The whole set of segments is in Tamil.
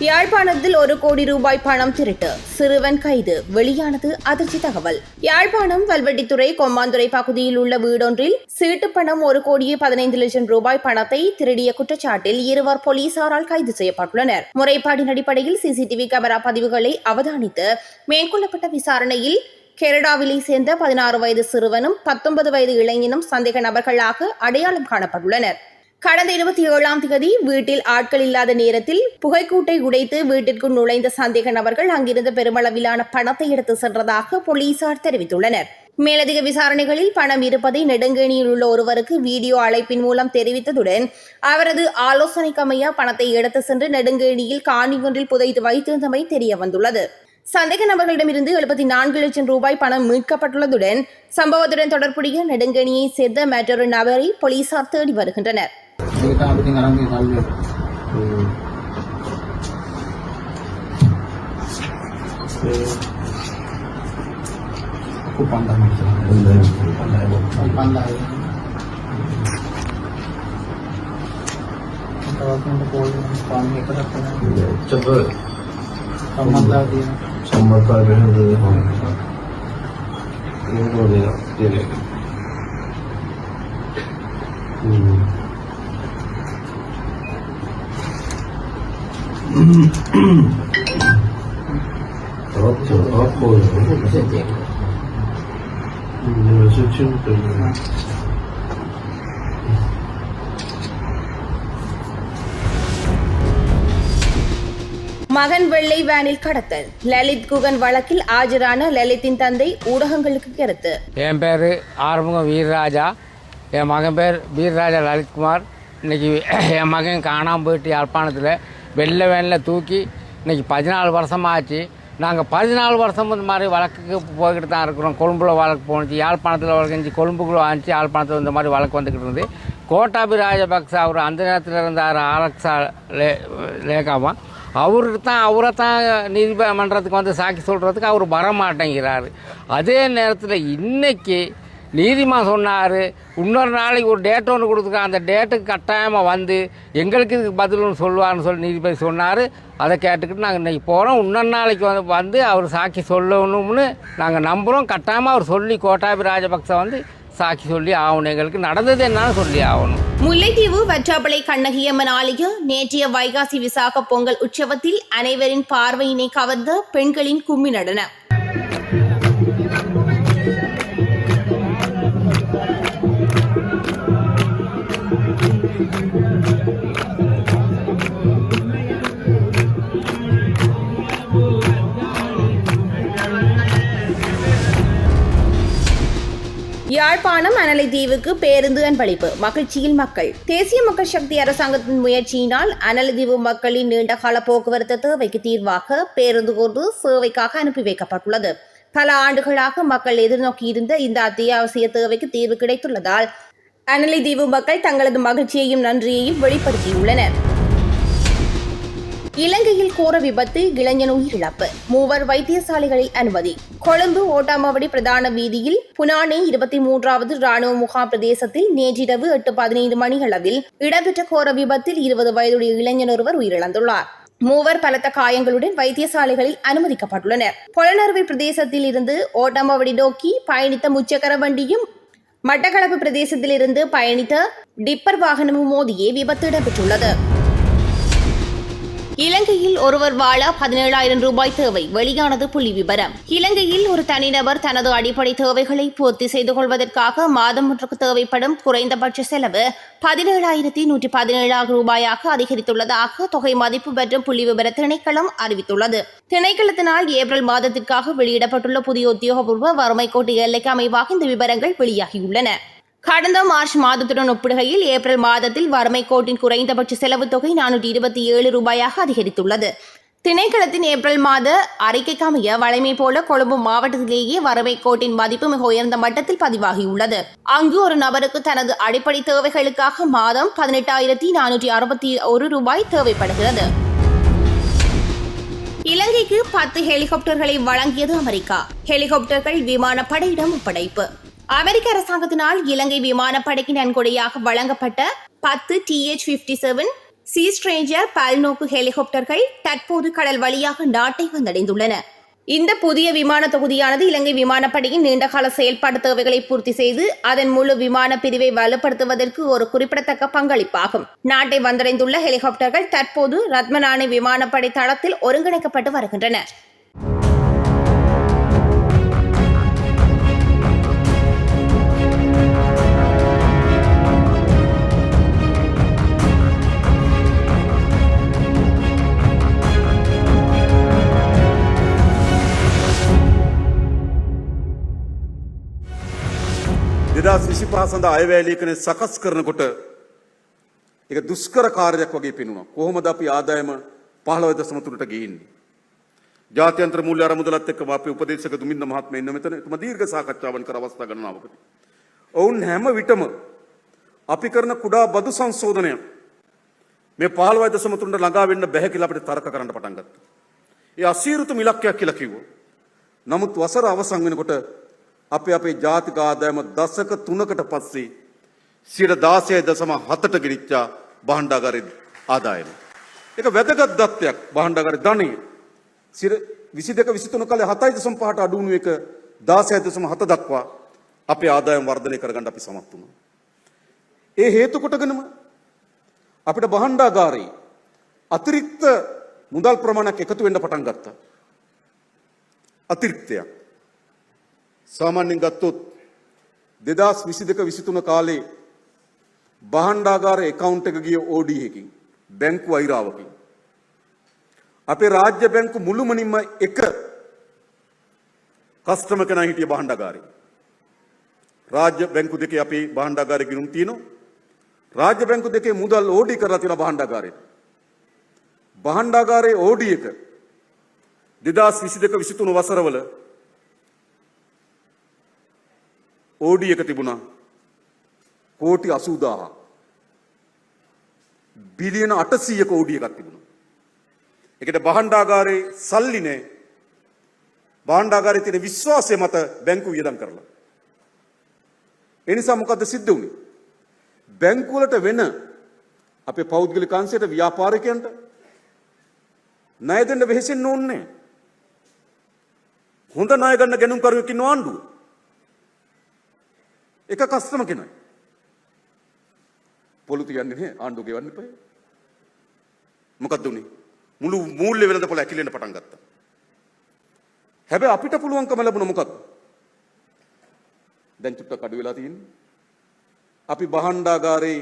யாழ்ப்பாணத்தில் 1 கோடி ரூபாய் பணம் திருட்டு, சிறுவன் கைது, வெளியானது அதிர்ச்சி தகவல். யாழ்ப்பாணம் வல்வெட்டித்துறை கொம்மாந்துறை பகுதியில் உள்ள வீடொன்றில் சீட்டு பணம் 1,15,00,000 ரூபாய் பணத்தை திருடிய குற்றச்சாட்டில் 2 போலீசாரால் கைது செய்யப்பட்டுள்ளனர். முறைப்பாட்டின் அடிப்படையில் சிசிடிவி கேமரா பதிவுகளை அவதானித்து மேற்கொள்ளப்பட்ட விசாரணையில் கனடாவிலை சேர்ந்த 16 வயது சிறுவனும் 19 வயது இளைஞனும் சந்தேக நபர்களாக அடையாளம் காணப்பட்டுள்ளனர். கடந்த 27ஆம் தேதி வீட்டில் ஆட்கள் இல்லாத நேரத்தில் புகைக்கூட்டை உடைத்து வீட்டிற்குள் நுழைந்த சந்தேக நபர்கள் அங்கிருந்த பெருமளவிலான பணத்தை எடுத்து சென்றதாக போலீசார் தெரிவித்துள்ளனர். மேலதிக விசாரணைகளில் பணம் இருப்பதை நெடுங்கேணியில் உள்ள ஒருவருக்கு வீடியோ அழைப்பின் மூலம் தெரிவித்ததுடன் அவரது ஆலோசனைக்கமைய பணத்தை எடுத்து சென்று நெடுங்கேணியில் காணி ஒன்றில் புதைத்து வைத்திருந்தமை தெரிய வந்துள்ளது. சந்தேக நபர்களிடமிருந்து 74 லட்சம் ரூபாய் பணம் மீட்கப்பட்டுள்ளதுடன் சம்பவத்துடன் தொடர்புடைய நெடுங்கணியை சேர்ந்த மற்றொரு நபரை போலீசார் தேடி வருகின்றனர். மகன் வெள்ளை வேனில் கடத்தல், லலித் குகன் வழக்கில் ஆஜரான லலித்தின் தந்தை ஊடகங்களுக்கு கருத்து. என் பேர் ஆறுமுகம் வீரராஜா, என் மகன் பேர் வீரராஜா லலித்குமார். இன்னைக்கு என் மகன் காணாமல் போயிட்டு யாழ்ப்பாணத்தில் வெள்ளை வேனில் தூக்கி இன்னைக்கு 14 வருஷமாச்சு. நாங்கள் 14 வருஷம் இந்த மாதிரி வழக்குக்கு போய்கிட்டு தான் இருக்கிறோம். கொழும்புல வழக்கு போணுச்சு, யாழ்ப்பாணத்தில் வழக்கு, கொழும்புக்குள்ள வந்துச்சு, யாழ்ப்பாணத்தில் இந்த மாதிரி வழக்கு வந்துக்கிட்டு இருந்து. கோட்டாபி ராஜபக்ச அவர் அந்த நேரத்தில் இருந்தார் ஆரக்ஷா லேகாமா, அவரை தான் நீதிமன்றத்துக்கு வந்து சாட்சி சொல்கிறதுக்கு அவர் வரமாட்டேங்கிறாரு. அதே நேரத்தில் இன்னைக்கு நீதிமன்றம் சொன்னார், இன்னொரு நாளைக்கு ஒரு டேட் ஒன்று கொடுத்துருக்காங்க, அந்த டேட்டுக்கு கட்டாயமாக வந்து எங்களுக்கு இதுக்கு பதில் ஒன்று சொல்லுவார்னு சொல்லி நீதிபதி சொன்னார். அதை கேட்டுக்கிட்டு நாங்கள் இன்றைக்கி போகிறோம். இன்னொரு நாளைக்கு வந்து அவர் சாட்சி சொல்லணும்னு நாங்கள் நம்புகிறோம். கட்டாயமாக அவர் சொல்லி கோட்டாபி ராஜபக்ச வந்து சாட்சி சொல்லி ஆகணும், எங்களுக்கு நடந்தது என்னன்னு சொல்லி ஆகணும். முல்லைத்தீவு வற்றாப்பளை கண்ணகியம்மன் ஆலய நேற்றைய வைகாசி விசாக பொங்கல் உற்சவத்தில் அனைவரின் பார்வையினை கவர்ந்த பெண்களின் கும்மி நடனம். யாழ்ப்பாணம் அனலை தீவுக்கு பேருந்து அன்பளிப்பு, மகிழ்ச்சியில் மக்கள். தேசிய மக்கள் சக்தி அரசாங்கத்தின் முயற்சியினால் அனலை தீவு மக்களின் நீண்டகால போக்குவரத்து தேவைக்கு தீர்வாக பேருந்து ஒன்று சேவைக்காக அனுப்பி வைக்கப்பட்டுள்ளது. பல ஆண்டுகளாக மக்கள் எதிர்நோக்கியிருந்த இந்த அத்தியாவசிய தேவைக்கு தீர்வு கிடைத்துள்ளதால் அனலை தீவு மக்கள் தங்களது மகிழ்ச்சியையும் நன்றியையும் வெளிப்படுத்தியுள்ளனர். இலங்கையில் கோர விபத்து, இளைஞன் உயிரிழப்பு, 3 வைத்தியசாலைகளில் அனுமதி. கொழும்பு ஓட்டாமவடி பிரதான வீதியில் புனானே 23வது ராணுவ முகாம் பிரதேசத்தில் நேற்றிரவு 8:15 மணியளவில் இடம்பெற்ற கோர விபத்தில் 20 வயதுடைய இளைஞன் ஒருவர் உயிரிழந்துள்ளார். 3 பலத்த காயங்களுடன் வைத்தியசாலைகளில் அனுமதிக்கப்பட்டுள்ளனர். பொலனறுவை பிரதேசத்தில் இருந்து ஓட்டாமவடி நோக்கி பயணித்த முச்சக்கர வண்டியும் மட்டக்களப்பு பிரதேசத்தில் இருந்து பயணித்த டிப்பர் வாகனமும் மோதியே விபத்து இடம்பெற்றுள்ளது. இலங்கையில் ஒருவர் வாழ 17,000 ரூபாய் தேவை, வெளியானது புள்ளி விபரம். இலங்கையில் ஒரு தனிநபர் தனது அடிப்படை தேவைகளை பூர்த்தி செய்து கொள்வதற்காக மாதம் ஒன்றுக்கு தேவைப்படும் குறைந்தபட்ச செலவு 17,117 ரூபாயாக அதிகரித்துள்ளதாக தொகை மதிப்பு மற்றும் புள்ளி விபர திணைக்களம் அறிவித்துள்ளது. திணைக்களத்தினால் ஏப்ரல் மாதத்திற்காக வெளியிடப்பட்டுள்ள புதிய உத்தியோகபூர்வ வறுமை கோட்டு எல்லைக்கு அமைவாக இந்த விவரங்கள் வெளியாகியுள்ளன. கடந்த மார்ச் மாதத்துடன் ஒப்பிடுகையில் ஏப்ரல் மாதத்தில் வறுமை கோட்டின் குறைந்தபட்ச செலவு தொகை 427 ரூபாயாக அதிகரித்துள்ளது. திணைக்களத்தின் ஏப்ரல் மாத அறிக்கைக்கு அமைய வழமை போல கொழும்பு மாவட்டத்திலேயே வறுமை கோட்டின் மதிப்பு மிக உயர்ந்த மட்டத்தில் பதிவாகியுள்ளது. அங்கு ஒரு நபருக்கு தனது அடிப்படை தேவைகளுக்காக மாதம் 18,461 ரூபாய் தேவைப்படுகிறது. இலங்கைக்கு 10 ஹெலிகாப்டர்களை வழங்கியது அமெரிக்கா. ஹெலிகாப்டர்கள் விமானப்படையிடம் ஒப்படைப்பு. அமெரிக்க அரசாங்கத்தினால் இலங்கை விமானப்படைக்கு நன்கொடையாக வழங்கப்பட்ட 10 TH-57 சீ ஸ்ட்ரேஞ்சர் பல்நோக்கு ஹெலிகாப்டர்கள் தற்போது கடல் வழியாக நாட்டை வந்தடைந்துள்ளன. இந்த புதிய விமான தொகுதியானது இலங்கை விமானப்படையின் நீண்டகால செயல்பாட்டு தேவைகளை பூர்த்தி செய்து அதன் முழு விமான பிரிவை வலுப்படுத்துவதற்கு ஒரு குறிப்பிடத்தக்க பங்களிப்பாகும். நாட்டை வந்தடைந்துள்ள ஹெலிகாப்டர்கள் தற்போது ரத்மலானை விமானப்படை தளத்தில் ஒருங்கிணைக்கப்பட்டு வருகின்றன. දෙදස් විසිපහ සඳ අයවැලීකන සකස් කරනකොට එක දුස්කර කාර්යයක් වගේ පෙනුණා. කොහොමද අපි ආදායම 15.3ට ගේන්නේ? ජාත්‍යන්තර මූල්‍ය අරමුදලත් එක්ක අපි උපදේශක දුමින්ද මහත්මයා ඉන්න මෙතන තුම දීර්ඝ සාකච්ඡාවන් කර අවස්ථා ගණනාවකදී. ඔවුන් හැම විටම අපි කරන කුඩා බදු සංශෝධනය මේ 15.3ට ළඟා වෙන්න බැහැ කියලා අපිට තර්ක කරන්න පටන් ගත්තා. ඒ අසීරුතුම ඉලක්කයක් කියලා කිව්වා. නමුත් වසර අවසන් වෙනකොට අපේ ජාතික ආදායම දශක 3කට පස්සේ 16.7ට ගෙනිච්චා භාණ්ඩාගාරයේ ආදායම. ඒක වැදගත් දත්තයක්. භාණ්ඩාගාරයේ ධනෙ 22 23 කාලේ 7.5ට අඩු වුණු එක 16.7 දක්වා අපේ ආදායම වර්ධනය කරගන්න අපි සමත් වුණා. ඒ හේතු කොටගෙනම අපිට භාණ්ඩාගාරයේ අතිරික්ත මුදල් ප්‍රමාණයක් එකතු වෙන්න පටන් ගත්තා. අතිරික්තයක්. සාමාන්‍යයෙන් ගත්තොත් 2022-23 කාලේ භාණ්ඩාගාර account එක ගිය OD එකකින් බැංකු අයිරාවකින් අපේ රාජ්‍ය බැංකු මුළුමනින්ම එක කස්ටමර් කෙනා හිටිය භාණ්ඩාගාරේ. රාජ්‍ය බැංකු දෙකේ අපේ භාණ්ඩාගාරේ ගිණුම් තියෙනවා. රාජ්‍ය බැංකු දෙකේ මුදල් OD කරලා තියෙනවා භාණ්ඩාගාරේට. භාණ්ඩාගාරේ OD එක 2022-23 වසරවල OD එක තිබුණා කෝටි 80000ක්. බිලියන 800ක OD එකක් තිබුණා. ඒකට භාණ්ඩාගාරේ සල්ලි නෑ. භාණ්ඩාගාරයේ තියෙන විශ්වාසය මත බැංකු වියදම් කරලා. ඒ නිසා මොකද සිද්ධ වුනේ? බැංකු වලට වෙන අපේ පෞද්ගලික අංශයට ව්‍යාපාරිකයන්ට ණය දෙන්න වෙහෙසෙන්න ඕනේ නෑ. හොඳ ණය ගන්න ගැනුම්කරුවෙක් ඉන්න ආණ්ඩුව. එක කස්ටමර් කෙනයි. පොළු තියන්නේ නැහැ ආණ්ඩුව ගෙවන්න එපා. මොකක්ද උනේ? මුළු මූල්‍ය වෙළඳපොළ ඇකිලෙන්න පටන් ගත්තා. හැබැයි අපිට පුළුවන්කම ලැබුණ මොකක්ද? දැන් චුට්ටක් අඩු වෙලා තියෙන්නේ. අපි භාණ්ඩාගාරේ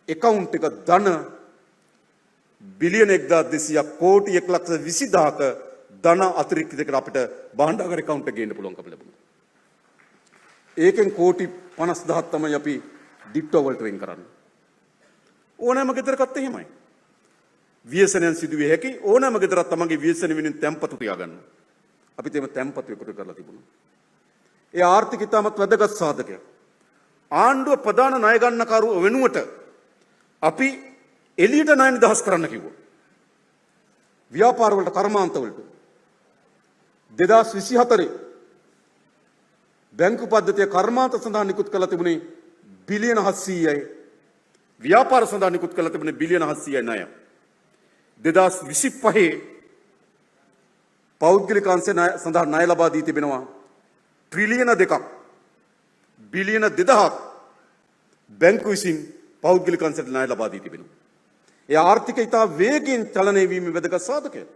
account එක ධන බිලියන 1200ක් කෝටි 1,20,000ක ධන අතිරික්තයකට අපිට භාණ්ඩාගාර account එක ගේන්න පුළුවන්කම ලැබුණා. ඒකෙන් කෝටි 50,000ක් තමයි අපි ඩිප්ටෝ වලට වෙන් කරන්නේ. ඕනෑම ගෙදරකත් එහෙමයි. ව්‍යසනයන් සිදුවේ හැකි ඕනෑම ගෙදරක් තමන්ගේ ව්‍යසන වෙනින් තැම්පතු තියාගන්න. අපි තේම තැම්පතු එකතු කරලා තිබුණා. ඒ ආර්ථික ඉතාමත් වැදගත් සාධකයක්. ආණ්ඩුව ප්‍රධාන ණය ගන්නකරු වෙනුවට අපි එළියට ණය නිදහස් කරන්න කිව්වා. ව්‍යාපාර වලට කර්මාන්ත වලට 2024 බැංකු පද්ධතිය කර්මාන්ත සඳහා නිකුත් කළ තිබුණේ බිලියන 700යි. ව්‍යාපාර සඳහා නිකුත් කළ තිබුණේ බිලියන 700යි ණය. 2025 පෞද්ගලික අංශ සඳහා ණය ලබා දී තිබෙනවා ට්‍රිලියන 2ක්. බිලියන 2000ක් බැංකු විසින් පෞද්ගලික අංශයට ණය ලබා දී තිබෙනවා. ඒ ආර්ථිකය ඉතා වේගයෙන් චලනය වීමේ වැදගත් සාධකයක්.